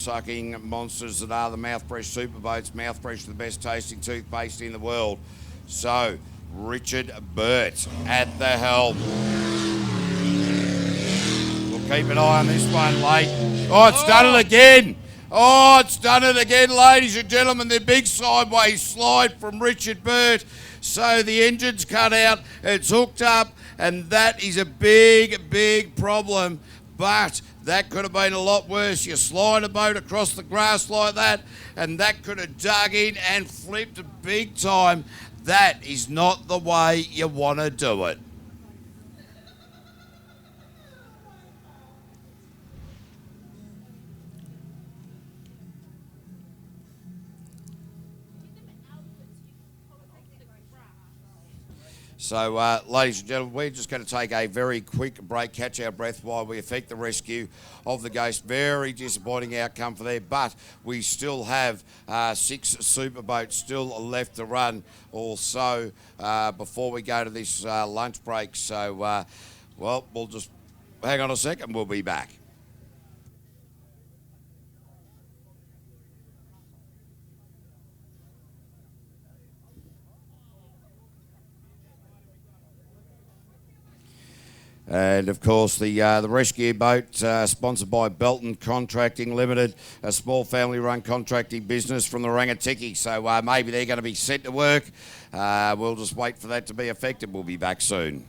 sucking monsters that are the Mouthfresh Superboats. Mouthfresh, the best tasting toothpaste in the world. So, Richard Burt at the helm. We'll keep an eye on this one late. Oh, it's done it again. Oh, it's done it again, ladies and gentlemen. The big sideways slide from Richard Burt. So the engine's cut out, it's hooked up, and that is a big, big problem. But that could have been a lot worse. You slide a boat across the grass like that, and that could have dug in and flipped big time. That is not the way you want to do it. So, ladies and gentlemen, we're just going to take a very quick break, catch our breath while we effect the rescue of the ghost. Very disappointing outcome for there, but we still have 6 superboats still left to run also before we go to this lunch break. So, well, we'll just hang on a second, we'll be back. And of course, the rescue boat, sponsored by Belton Contracting Limited, a small family-run contracting business from the Rangatiki. So maybe they're going to be sent to work. We'll just wait for that to be effective. We'll be back soon.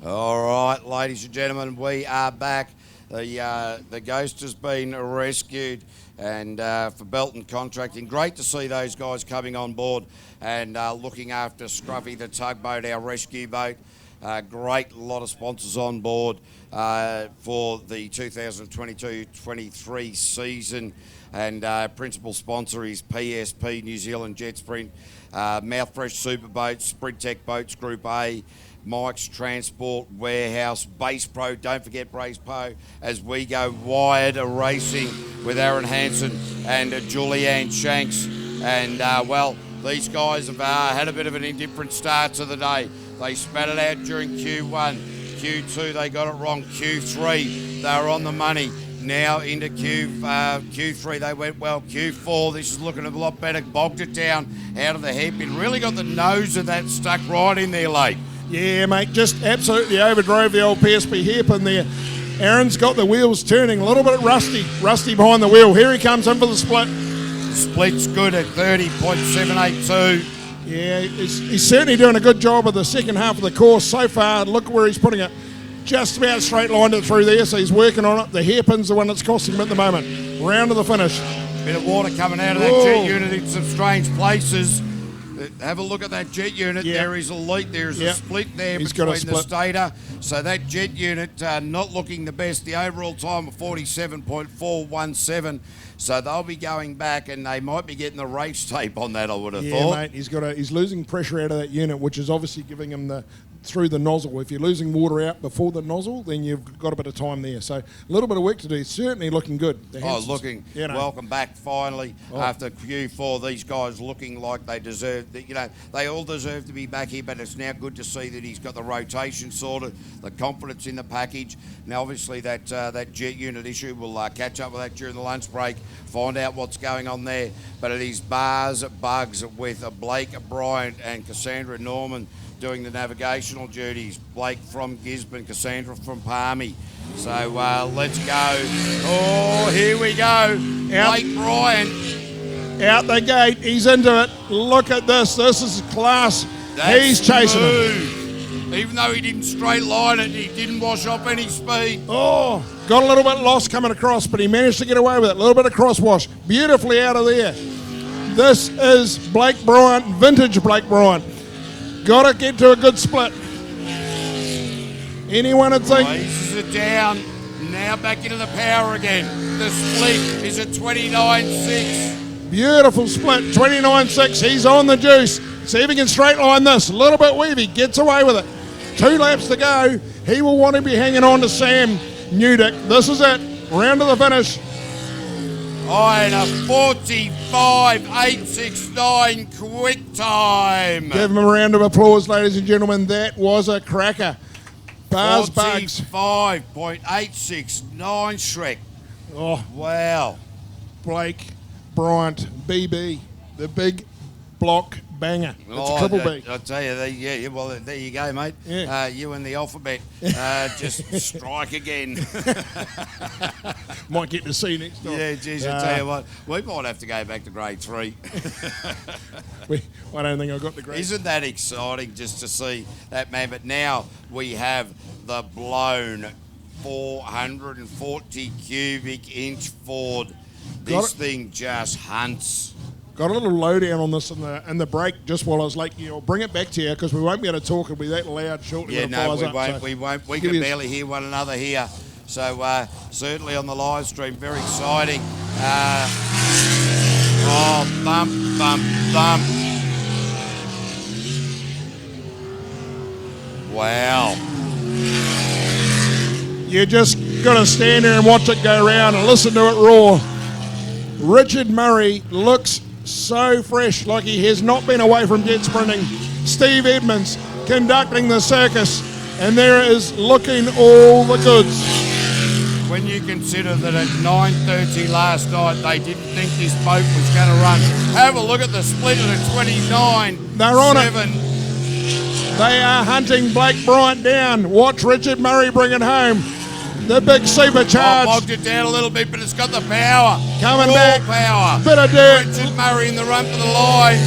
All right, ladies and gentlemen, we are back. The Ghost has been rescued, and for Belton Contracting, great to see those guys coming on board and looking after Scruffy the tugboat, our rescue boat. Great lot of sponsors on board for the 2022-23 season, and principal sponsor is PSP New Zealand Jet Sprint, Mouthfresh Superboats, Sprint Tech Boats Group A, Mike's Transport Warehouse, Base Pro, don't forget Base Pro, as we go wired racing with Aaron Hansen and Julianne Shanks. And, well, these guys have had a bit of an indifferent start to the day. They spat it out during Q1. Q2, they got it wrong. Q3, they were on the money. Now into Q3, they went well. Q4, this is looking a lot better. Bogged it down out of the hairpin. Really got the nose of that stuck right in there late. Yeah, mate, just absolutely overdrove the old PSP hairpin there. Aaron's got the wheels turning, a little bit rusty behind the wheel. Here he comes in for the split. The split's good at 30.782. Yeah, he's certainly doing a good job of the second half of the course so far. Look where he's putting it. Just about straight lined it through there, so he's working on it. The hairpin's the one that's costing him at the moment. Round to the finish. Bit of water coming out of that jet unit in some strange places. Have a look at that jet unit. Yeah. There is a leak. There is a split there between the stator. So that jet unit not looking the best. The overall time of 47.417. So they'll be going back, and they might be getting the race tape on that, I would have thought. Yeah, mate. He's losing pressure out of that unit, which is obviously giving him through the nozzle. If you're losing water out before the nozzle, then you've got a bit of time there. So a little bit of work to do. Certainly looking good. Welcome back finally after Q4. These guys looking like they deserve. They all deserve to be back here. But it's now good to see that he's got the rotation sorted, the confidence in the package. Now, obviously, that jet unit issue, we'll catch up with that during the lunch break. Find out what's going on there. But it is Bugs with Blake Bryant and Cassandra Norman doing the navigational duties. Blake from Gisborne, Cassandra from Palmy. So let's go. Oh, here we go. Blake Bryant. Out the gate. He's into it. Look at this. This is class. He's chasing him. Even though he didn't straight line it, he didn't wash off any speed. Oh, got a little bit lost coming across, but he managed to get away with it. A little bit of crosswash. Beautifully out of there. This is Blake Bryant, vintage Blake Bryant. Got to get to a good split. Anyone would think... Places it down. Now back into the power again. The split is at 29.6. Beautiful split, 29.6. He's on the juice. See if he can straight line this. A little bit weavy. Gets away with it. 2 laps to go. He will want to be hanging on to Sam Newdick. This is it. Round to the finish. And a 45.869 quick time. Give him a round of applause, ladies and gentlemen. That was a cracker. Bugs. 45.869 Shrek. Oh, wow. Blake Bryant, BB, the big block banger. It's a triple B. I tell you, well, there you go, mate. Yeah. You and the alphabet. Just strike again. Might get to see next time. Yeah, geez, I tell you what, we might have to go back to grade 3. I don't think I got the grade. Isn't that exciting just to see that, man? But now we have the blown 440 cubic inch Ford. This thing just hunts. Got a little lowdown on this in the break just while I was late. I'll bring it back to you because we won't be able to talk. It'll be that loud shortly. Yeah, no, we won't. We can barely hear one another here. So certainly on the live stream, very exciting. Thump, thump, thump. Wow. You just got to stand there and watch it go round and listen to it roar. Richard Murray looks so fresh, like he has not been away from jet sprinting. Steve Edmonds conducting the circus, and there is looking all the goods. When you consider that at 9:30 last night they didn't think this boat was going to run. Have a look at the split at 29. They're on it. They are hunting Blake Bryant down. Watch Richard Murray bring it home. The big supercharge. Bogged it down a little bit, but it's got the power. Coming back. Power. Bit of dirt. Richard Murray in the run for the line.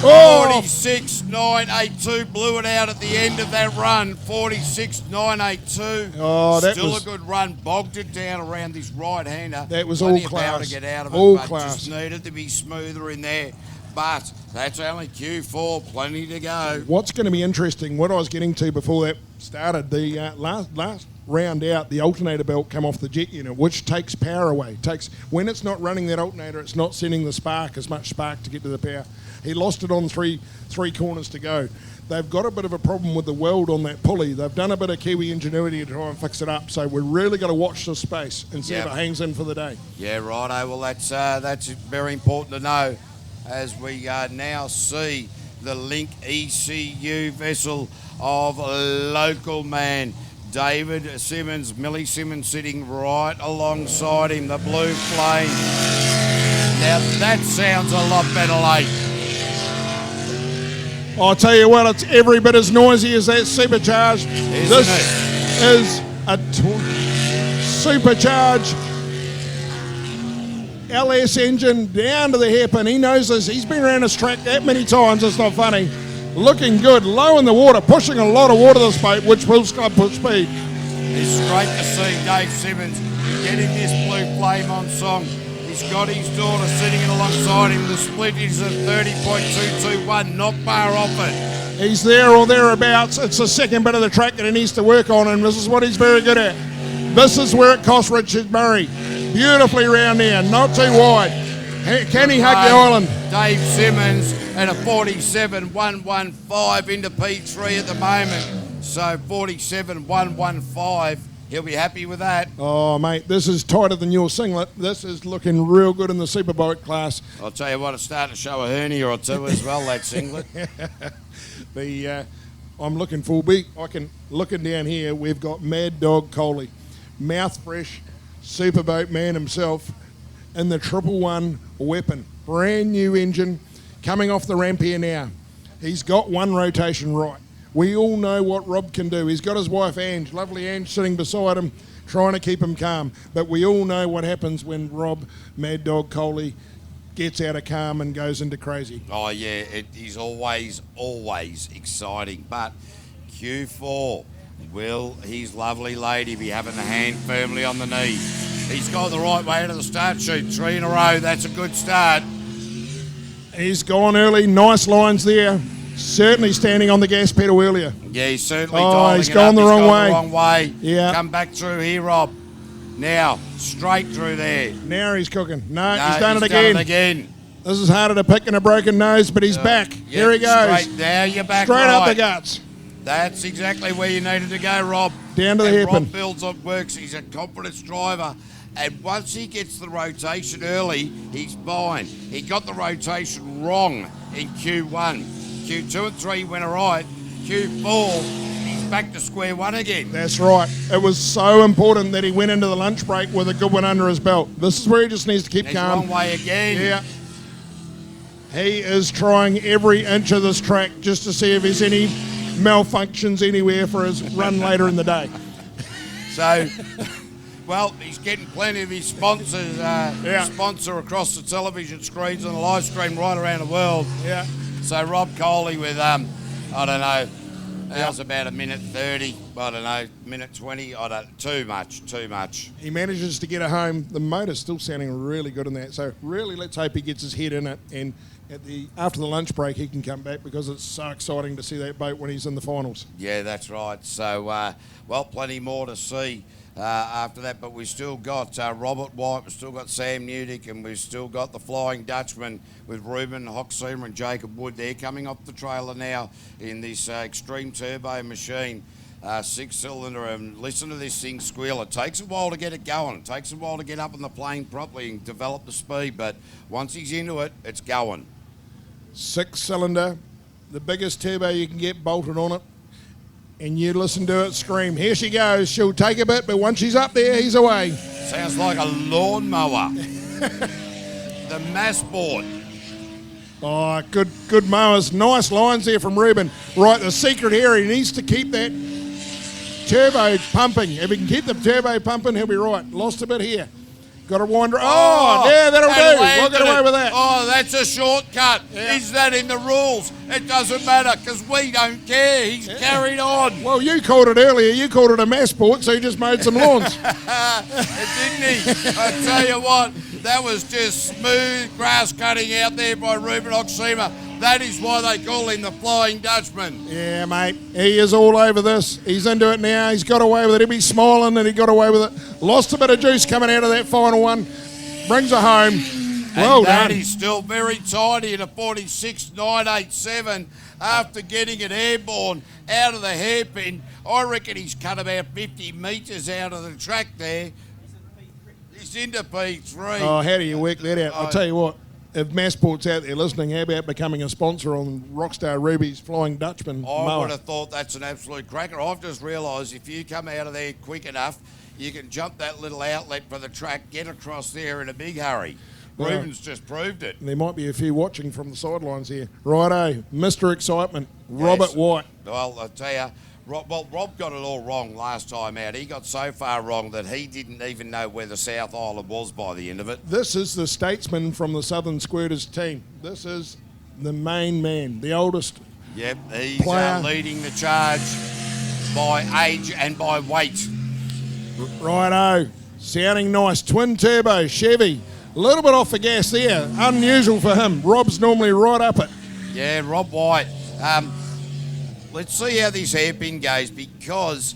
Oh! 46.982, blew it out at the end of that run. 46.982. Oh, that Still was a good run. Bogged it down around this right-hander. That was Plenty all of power class. to get out of All it, but class. just needed to be smoother in there. But that's only Q4, plenty to go. What's going to be interesting, what I was getting to before that started, the last round out, the alternator belt come off the jet unit, which takes power away. When it's not running that alternator, it's not sending the spark, as much spark to get to the power. He lost it on three corners to go. They've got a bit of a problem with the weld on that pulley. They've done a bit of Kiwi ingenuity to try and fix it up. So we're really got to watch the space and see if it hangs in for the day. Yeah, righto. Well, that's very important to know as we now see the Link ECU vessel of local man David Simmons, Millie Simmons sitting right alongside him, the blue flame. Now that sounds a lot better, late. I'll tell you what, it's every bit as noisy as that supercharged. This is a supercharged LS engine down to the hairpin. He knows this. He's been around this track that many times. It's not funny. Looking good, low in the water, pushing a lot of water this boat, which will put speed. It's great to see Dave Simmons getting this blue flame on song. He's got his daughter sitting alongside him. The split is at 30.221, not far off it. He's there or thereabouts. It's the second bit of the track that he needs to work on, and this is what he's very good at. This is where it cost Richard Murray. Beautifully round there, not too wide. Can he hug the island? Dave Simmons at a 47.115 into P3 at the moment. So 47.115. He'll be happy with that. Oh, mate, this is tighter than your singlet. This is looking real good in the Superboat class. I'll tell you what, it's starting to show a hernia or two as well, that singlet. I'm looking full beak. Looking down here, we've got Mad Dog Coley, mouth fresh, Superboat man himself, in the 111 weapon. Brand new engine, coming off the ramp here now. He's got one rotation right. We all know what Rob can do. He's got his wife Ange, lovely Ange, sitting beside him, trying to keep him calm. But we all know what happens when Rob, Mad Dog Coley, gets out of calm and goes into crazy. Oh, yeah, it is always exciting. But Q4, will his lovely lady be having the hand firmly on the knee? He's gone the right way to the start chute. 3 in a row, that's a good start. He's gone early, nice lines there. Certainly standing on the gas pedal earlier. Yeah, he's certainly dialing he's it gone up. the He's wrong gone way. the wrong way. Yeah. Come back through here, Rob. Now, straight through there. Now he's cooking. No, No, he's done it again. This is harder to pick than a broken nose, but he's back. Yeah, Here he goes. Straight, now you're back Straight right. up the guts. That's exactly where you needed to go, Rob. Down to the hairpin. Rob builds on works. He's a confidence driver. And once he gets the rotation early, he's fine. He got the rotation wrong in Q1. Q2 and 3 went all right. Q4, he's back to square one again. That's right. It was so important that he went into the lunch break with a good one under his belt. This is where he just needs to keep He's calm. wrong way again. Yeah. He is trying every inch of this track just to see if there's any malfunctions anywhere for his run later in the day. So, well, he's getting plenty of his sponsors, sponsor across the television screens and the live stream right around the world. Yeah. So Rob Coley with, I don't know, that was about a minute 30, I don't know, minute 20, too much. He manages to get it home. The motor's still sounding really good in that. So really, let's hope he gets his head in it. And after the lunch break, he can come back because it's so exciting to see that boat when he's in the finals. Yeah, that's right. So, well, plenty more to see after that. But we've still got Robert White, we've still got Sam Newdick, and we've still got the Flying Dutchman with Ruben Hoxemer and Jacob Wood. They're coming off the trailer now in this Extreme Turbo machine. 6-cylinder, and listen to this thing squeal. It takes a while to get it going. It takes a while to get up on the plane properly and develop the speed, but once he's into it, it's going. 6-cylinder, the biggest turbo you can get bolted on it, and you listen to it scream. Here she goes. She'll take a bit, but once she's up there, he's away. Sounds like a lawnmower. The mass board. Oh, good mowers. Nice lines there from Ruben. Right, the secret here, he needs to keep that turbo pumping. If he can keep the turbo pumping, he'll be right. Lost a bit here. Got to wind. Yeah, that'll do. We'll get away with that. Oh, that's a shortcut. Yeah. Is that in the rules? It doesn't matter because we don't care. He's carried on. Well, you called it earlier. You called it a mass sport, so you just made some lawns. Didn't he? I tell you what, that was just smooth grass cutting out there by Ruben Oxema. That is why they call him the Flying Dutchman. Yeah, mate. He is all over this. He's into it now. He's got away with it. He'll be smiling that he got away with it. Lost a bit of juice coming out of that final one. Brings it home. Well done. And he's still very tidy at a 46.987 after getting it airborne out of the hairpin. I reckon he's cut about 50 metres out of the track there. He's into P3. Oh, how do you work that out? I'll tell you what. If Massport's out there listening, how about becoming a sponsor on Rockstar Ruby's Flying Dutchman I mower? would have thought that's an absolute cracker. I've just realised if you come out of there quick enough, you can jump that little outlet for the track, get across there in a big hurry. Well, Ruben's just proved it. There might be a few watching from the sidelines here. Righto, Mr. Excitement, Robert White. Well, I'll tell you, Rob got it all wrong last time out. He got so far wrong that he didn't even know where the South Island was by the end of it. This is the statesman from the Southern Squirters team. This is the main man, the oldest. Yep, he's player. Leading the charge by age and by weight. Righto, sounding nice. Twin turbo Chevy. A little bit off the gas there. Unusual for him. Rob's normally right up it. Yeah, Rob White. Let's see how this hairpin goes because,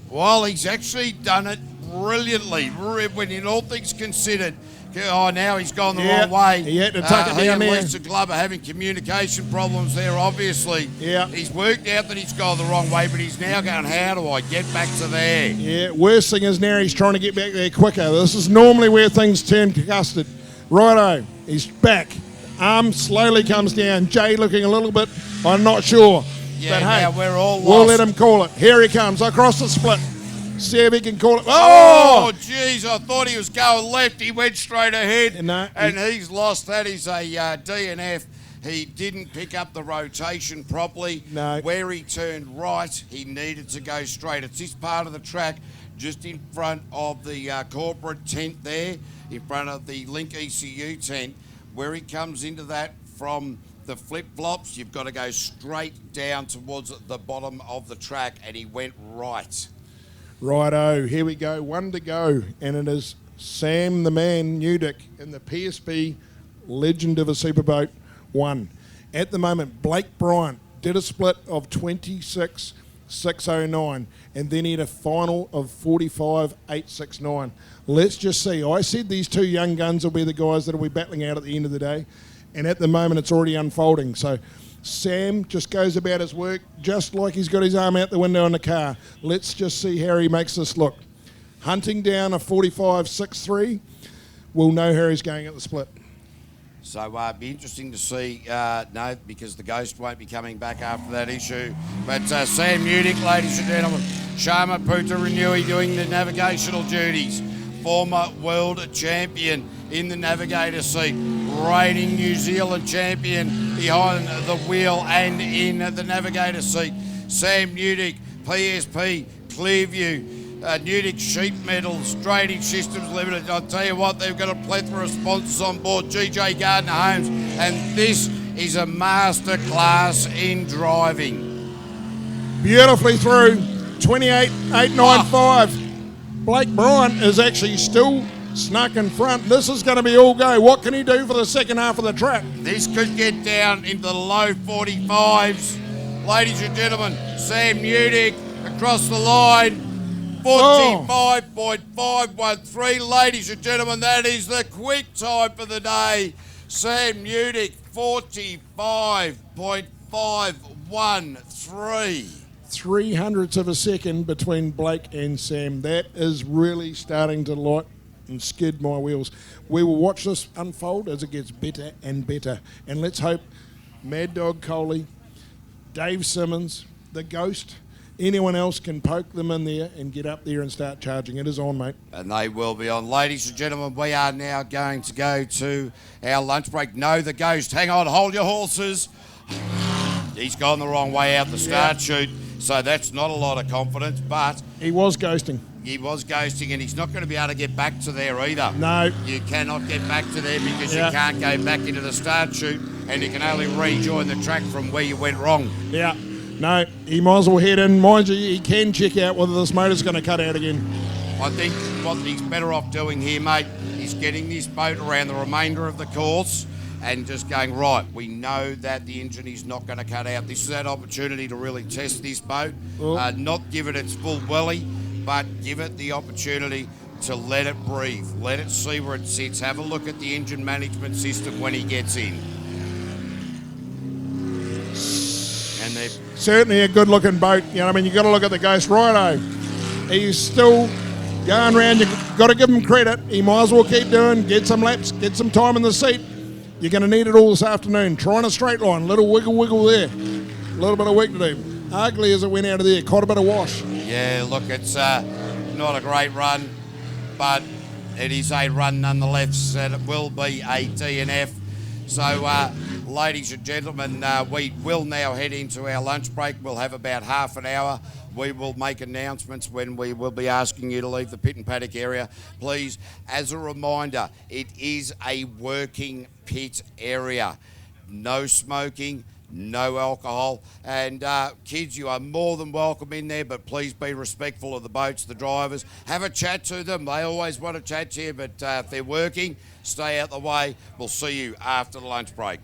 while he's actually done it brilliantly, when in all things considered. Oh, now he's gone the wrong way. He had to tuck it He down and there. Lisa Glover having communication problems there, obviously. Yeah. He's worked out that he's gone the wrong way, but he's now going, how do I get back to there? Yeah, worst thing is now he's trying to get back there quicker. This is normally where things turn custard. Righto, he's back. Arm slowly comes down. Jay looking a little bit, I'm not sure. Yeah, but hey, now we're all lost. we'll let him call it. Here he comes across the split. See if he can call it. Oh, jeez, I thought he was going left. He went straight ahead, No, and he's lost. That is a DNF. He didn't pick up the rotation properly. No. Where he turned right, he needed to go straight. It's this part of the track, just in front of the corporate tent there, in front of the Link ECU tent, where he comes into that from the flip-flops. You've got to go straight down towards the bottom of the track, and he went right. Righto, here we go. One to go, and it is Sam the Man Newdick in the PSP Legend of a Superboat 1. At the moment, Blake Bryant did a split of 26.609, and then he had a final of 45.869. Let's just see. I said these two young guns will be the guys that will be battling out at the end of the day, and at the moment it's already unfolding. So Sam just goes about his work just like he's got his arm out the window in the car. Let's just see how he makes this look. Hunting down a 45.63. We'll know how he's going at the split. So it'd be interesting to see, no, because the Ghost won't be coming back after that issue. But Sam Newdick, ladies and gentlemen, Sharma Puttaranui doing the navigational duties. Former world champion in the navigator seat, reigning New Zealand champion behind the wheel and in the navigator seat. Sam Newdick, PSP, Clearview, Newdick Sheet Metals, Drainage Systems Limited. I'll tell you what, they've got a plethora of sponsors on board, GJ Gardner Homes, and this is a master class in driving. Beautifully through, 28.895. Blake Bryant is actually still snuck in front. This is going to be all go. What can he do for the second half of the track? This could get down into the low 45s. Ladies and gentlemen, Sam Newdick across the line, 45.513. Ladies and gentlemen, that is the quick time for the day. Sam Newdick, 45.513. 0.03 of a second between Blake and Sam. That is really starting to light and skid my wheels. We will watch this unfold as it gets better and better. And let's hope Mad Dog Coley, Dave Simmons, the Ghost, anyone else can poke them in there and get up there and start charging. It is on, mate. And they will be on. Ladies and gentlemen, we are now going to go to our lunch break. No, the Ghost. Hang on, hold your horses. He's gone the wrong way out the start chute. So that's not a lot of confidence, but He was ghosting. he was ghosting, and he's not going to be able to get back to there either. No. You cannot get back to there because Yeah. you can't go back into the start chute, and you can only rejoin the track from where you went wrong. Yeah. No, he might as well head in. Mind you, he can check out whether this motor's going to cut out again. I think what he's better off doing here, mate, is getting this boat around the remainder of the course and just going, right, we know that the engine is not going to cut out. This is that opportunity to really test this boat, not give it its full belly, but give it the opportunity to let it breathe, let it see where it sits, have a look at the engine management system when he gets in. And they're Certainly a good-looking boat. You know, I mean, you got to look at the Ghost Righto. He's still going round. You've got to give him credit. He might as well keep doing, get some laps, get some time in the seat. You're going to need it all this afternoon. Trying a straight line, little wiggle there. A little bit of work to do. Ugly as it went out of there, quite a bit of wash. Yeah, look, it's not a great run, but it is a run nonetheless, and it will be a DNF. So, ladies and gentlemen, we will now head into our lunch break. We'll have about half an hour. We will make announcements when we will be asking you to leave the pit and paddock area. Please, as a reminder, it is a working pit area. No smoking, no alcohol. And kids, you are more than welcome in there, but please be respectful of the boats, the drivers. Have a chat to them. They always want to chat to you, but if they're working, stay out the way. We'll see you after the lunch break.